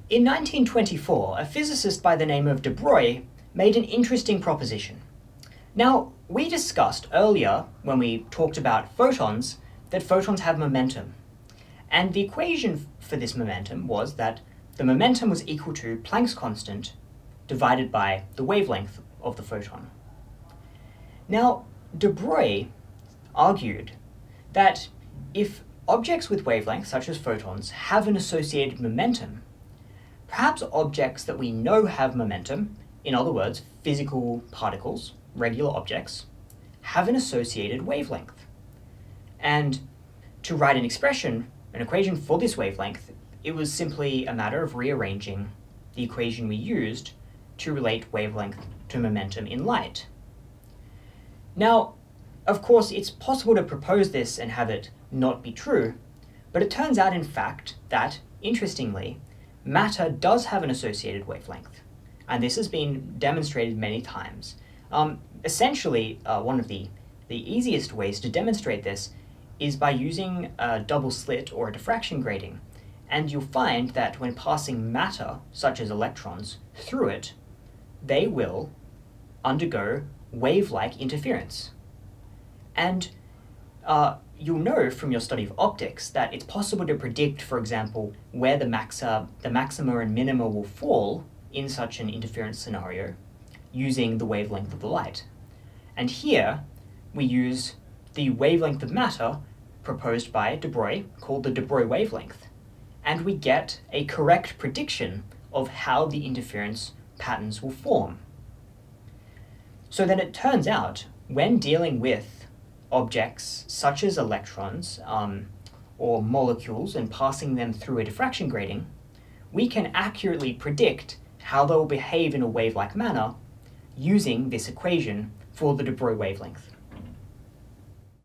In 1924, a physicist by the name of Broglie made an interesting proposition. Now, we discussed earlier, when we talked about photons, that photons have momentum. And the equation for this momentum was that the momentum was equal to Planck's constant divided by the wavelength of the photon. Now, de Broglie argued that if objects with wavelengths, such as photons, have an associated momentum, perhaps objects that we know have momentum, in other words, physical particles, regular objects, have an associated wavelength. And to write an equation for this wavelength, it was simply a matter of rearranging the equation we used to relate wavelength to momentum in light. Now, of course, it's possible to propose this and have it not be true, but it turns out, in fact, that, interestingly, matter does have an associated wavelength, and this has been demonstrated many times. Essentially, one of the easiest ways to demonstrate this is by using a double slit or a diffraction grating, and you'll find that when passing matter, such as electrons, through it, they will undergo wave-like interference. And you'll know from your study of optics that it's possible to predict, for example, where the maxima and minima will fall in such an interference scenario using the wavelength of the light. And here we use the wavelength of matter proposed by de Broglie, called the de Broglie wavelength, and we get a correct prediction of how the interference patterns will form. So then it turns out, when dealing with objects such as electrons or molecules and passing them through a diffraction grating, we can accurately predict how they will behave in a wave-like manner using this equation for the de Broglie wavelength.